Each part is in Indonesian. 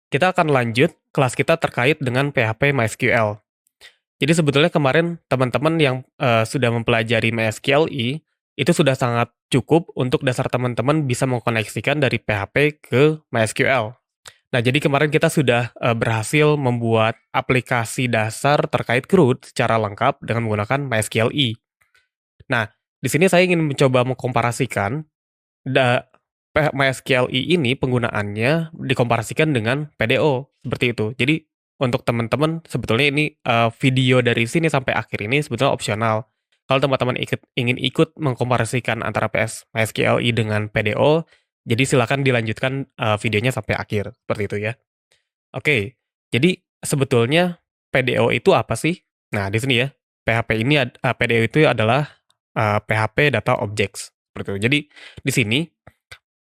Kita akan lanjut kelas kita terkait dengan PHP MySQL. Jadi sebetulnya kemarin teman-teman yang, sudah mempelajari MySQLi, itu sudah sangat cukup untuk dasar teman-teman bisa mengkoneksikan dari PHP ke MySQL. Nah, jadi kemarin kita sudah, berhasil membuat aplikasi dasar terkait CRUD secara lengkap dengan menggunakan MySQLi. Nah, di sini saya ingin mencoba mengkomparasikan MySQLi ini penggunaannya dikomparasikan dengan PDO, seperti itu. Jadi, untuk teman-teman sebetulnya ini, video dari sini sampai akhir ini sebetulnya opsional. Kalau teman-teman ingin ikut mengkomparasikan antara MySQLi dengan PDO, jadi silakan dilanjutkan, videonya sampai akhir, seperti itu ya. Oke, jadi sebetulnya PDO itu apa sih? Nah, di sini ya, PDO itu adalah, PHP Data Objects, seperti itu. Jadi, di sini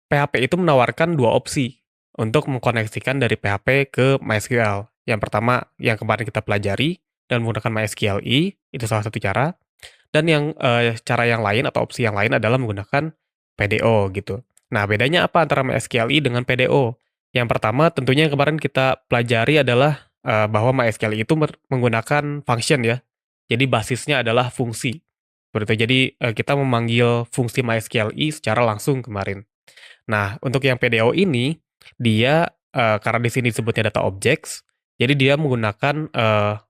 PHP itu menawarkan 2 opsi untuk mengkoneksikan dari PHP ke MySQL. Yang pertama, yang kemarin kita pelajari dan menggunakan MySQLi, itu salah satu cara. Dan yang, cara yang lain atau opsi yang lain adalah menggunakan PDO gitu. Nah, bedanya apa antara MySQLi dengan PDO? Yang pertama tentunya yang kemarin kita pelajari adalah, bahwa MySQLi itu menggunakan function ya. Jadi basisnya adalah fungsi, seperti itu. Jadi, kita memanggil fungsi MySQLi secara langsung kemarin. Nah, untuk yang PDO ini, dia, karena di sini disebutnya data objects, jadi dia menggunakan,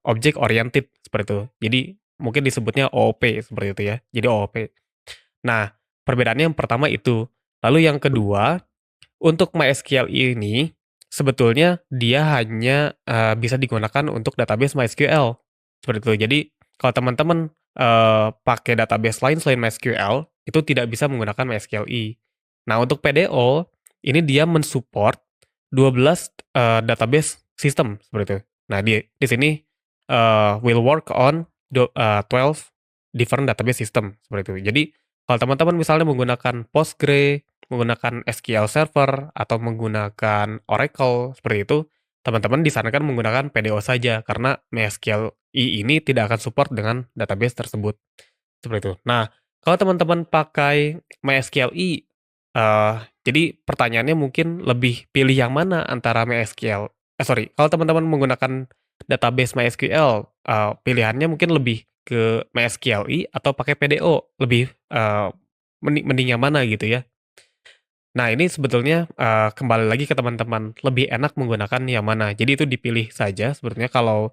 object oriented, seperti itu. Jadi, mungkin disebutnya OOP, seperti itu ya, jadi OOP. Nah, perbedaannya yang pertama itu. Lalu yang kedua, untuk MySQL ini, sebetulnya dia hanya, bisa digunakan untuk database MySQL, seperti itu. Jadi, kalau teman-teman, pakai database lain selain MySQL, itu tidak bisa menggunakan MySQLi. Nah, untuk PDO, ini dia mensupport 12, database system, seperti itu. Nah, di sini, will work on 12 different database system, seperti itu. Jadi, kalau teman-teman misalnya menggunakan Postgre, menggunakan SQL Server, atau menggunakan Oracle, seperti itu, teman-teman disarankan menggunakan PDO saja, karena MySQLi ini tidak akan support dengan database tersebut, seperti itu. Nah, kalau teman-teman pakai MySQLi, jadi pertanyaannya mungkin lebih pilih yang mana antara kalau teman-teman menggunakan database MySQL, pilihannya mungkin lebih ke MySQLi atau pakai PDO, lebih, mending yang mana gitu ya. Nah, ini sebetulnya, kembali lagi ke teman-teman, lebih enak menggunakan yang mana. Jadi itu dipilih saja sebetulnya kalau,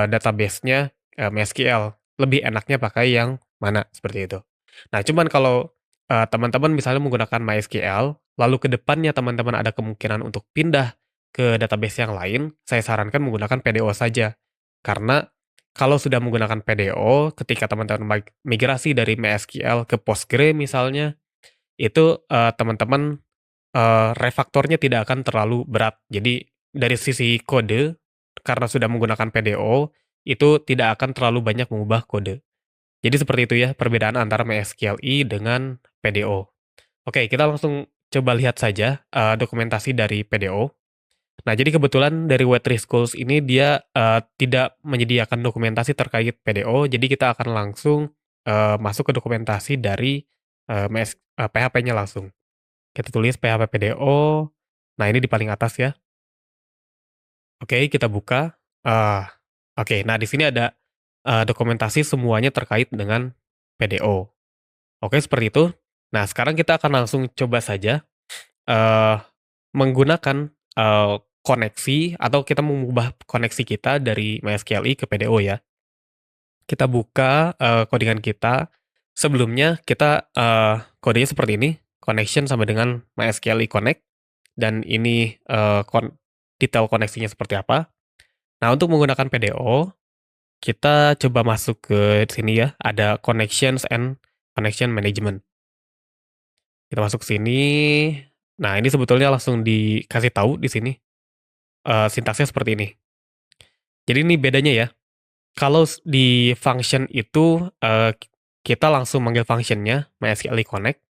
database-nya, MySQL, lebih enaknya pakai yang mana, seperti itu. Nah, cuman kalau, teman-teman misalnya menggunakan MySQL, lalu ke depannya teman-teman ada kemungkinan untuk pindah ke database yang lain, saya sarankan menggunakan PDO saja. Karena kalau sudah menggunakan PDO, ketika teman-teman migrasi dari MySQL ke Postgre misalnya, itu, teman-teman, refaktornya tidak akan terlalu berat. Jadi, dari sisi kode, karena sudah menggunakan PDO, itu tidak akan terlalu banyak mengubah kode. Jadi seperti itu ya, perbedaan antara MySQLi dengan PDO. Oke, kita langsung coba lihat saja, dokumentasi dari PDO. Nah, jadi kebetulan dari Web3 Schools ini dia, tidak menyediakan dokumentasi terkait PDO, jadi kita akan langsung, masuk ke dokumentasi dari, PHP-nya langsung. Kita tulis PHP PDO, nah ini di paling atas ya. Oke, kita buka. Oke, nah di sini ada, dokumentasi semuanya terkait dengan PDO. Oke, seperti itu. Nah, sekarang kita akan langsung coba saja, eee, menggunakan, koneksi atau kita mengubah koneksi kita dari MySQLi ke PDO ya. Kita buka, codingan kita. Sebelumnya kita, kodenya seperti ini, connection sama dengan MySQLi connect, dan ini, detail koneksinya seperti apa. Nah, untuk menggunakan PDO, kita coba masuk ke sini ya, ada connections and connection management. Kita masuk sini. Nah, ini sebetulnya langsung dikasih tahu di sini, sintaksnya seperti ini. Jadi ini bedanya ya. Kalau di function itu, kita langsung manggil function-nya MySQL connect,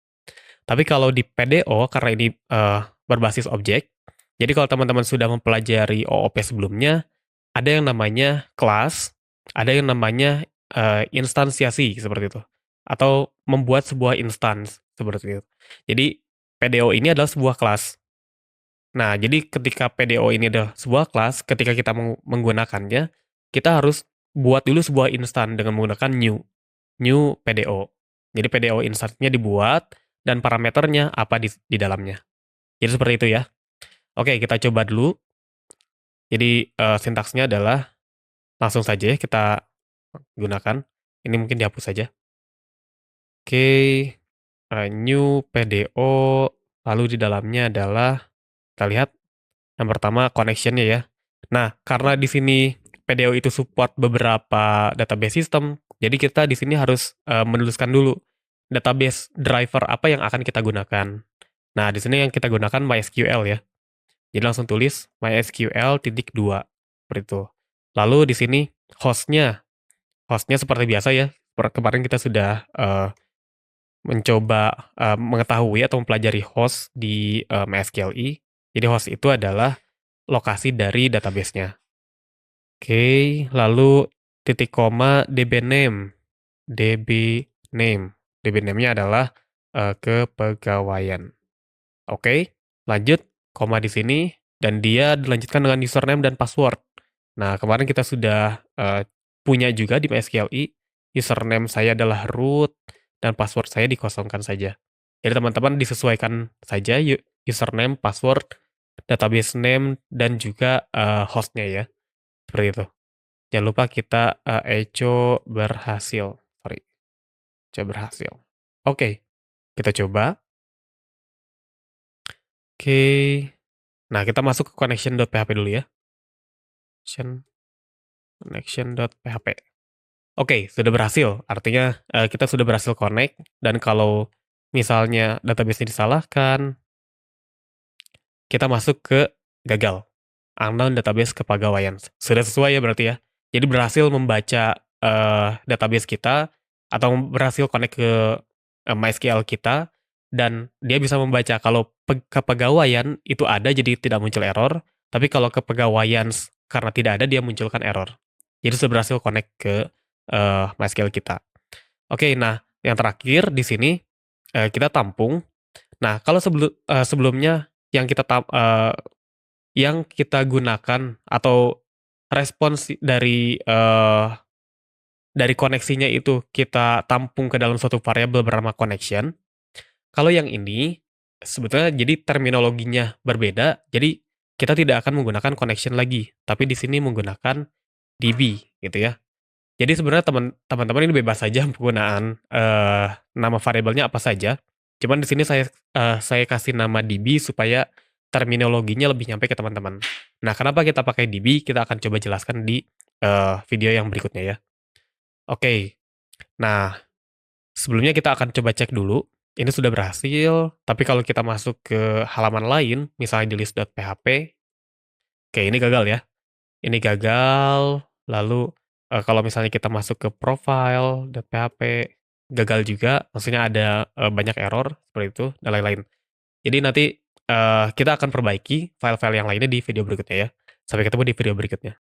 tapi kalau di PDO karena ini, berbasis objek, jadi kalau teman-teman sudah mempelajari OOP sebelumnya, ada yang namanya kelas, ada yang namanya, instansiasi seperti itu, atau membuat sebuah instance seperti itu. Jadi PDO ini adalah sebuah kelas. Nah, jadi ketika PDO ini adalah sebuah kelas, ketika kita menggunakannya, kita harus buat dulu sebuah instan dengan menggunakan new PDO. Jadi PDO instannya dibuat dan parameternya apa di dalamnya. Jadi seperti itu ya. Oke, kita coba dulu. Jadi sintaksnya adalah langsung saja ya kita gunakan. Ini mungkin dihapus saja. Oke, new PDO, lalu di dalamnya adalah kita lihat yang pertama connection-nya ya. Nah, karena di sini PDO itu support beberapa database system, jadi kita di sini harus menuliskan dulu database driver apa yang akan kita gunakan. Nah, di sini yang kita gunakan MySQL ya. Jadi langsung tulis MySQL titik 2 seperti itu. Lalu di sini hostnya, hostnya seperti biasa ya. Kemarin kita sudah mencoba mengetahui atau mempelajari host di MySQLi. Jadi host itu adalah lokasi dari database-nya. Oke, lalu titik koma dbname. dbname. dbname-nya adalah kepegawaian. Oke, lanjut koma di sini dan dia dilanjutkan dengan username dan password. Nah, kemarin kita sudah punya juga di MySQLi, username saya adalah root dan password saya dikosongkan saja. Jadi teman-teman disesuaikan saja username, password, database name dan juga hostnya ya. Seperti itu. Jangan lupa kita echo berhasil. Sorry, echo berhasil. Oke, kita coba. Oke. Nah, kita masuk ke connection.php dulu ya. Connection.php. Oke, sudah berhasil. Artinya kita sudah berhasil connect dan kalau misalnya database-nya disalahkan, kita masuk ke gagal. Unknown database kepegawaian. Sudah sesuai ya berarti ya. Jadi berhasil membaca database kita atau berhasil connect ke MySQL kita dan dia bisa membaca kalau kepegawaian itu ada jadi tidak muncul error, tapi kalau kepegawaian karena tidak ada dia munculkan error. Jadi sudah berhasil connect ke MySQL kita. Oke, nah yang terakhir di sini kita tampung. Nah, kalau sebelumnya yang kita gunakan atau respons dari koneksinya itu kita tampung ke dalam suatu variabel bernama connection. Kalau yang ini sebetulnya jadi terminologinya berbeda, jadi kita tidak akan menggunakan connection lagi, tapi di sini menggunakan DB gitu ya. Jadi sebenarnya teman-teman ini bebas saja penggunaan nama variabelnya apa saja. Cuman di sini saya kasih nama DB supaya terminologinya lebih nyampe ke teman-teman. Nah, kenapa kita pakai DB? Kita akan coba jelaskan di video yang berikutnya ya. Oke. Nah, sebelumnya kita akan coba cek dulu. Ini sudah berhasil, tapi kalau kita masuk ke halaman lain, misalnya di list.php, oke ini gagal ya. Ini gagal, lalu kalau misalnya kita masuk ke profile.php, gagal juga, maksudnya ada banyak error seperti itu dan lain-lain. Jadi nanti kita akan perbaiki file-file yang lainnya di video berikutnya ya. Sampai ketemu di video berikutnya.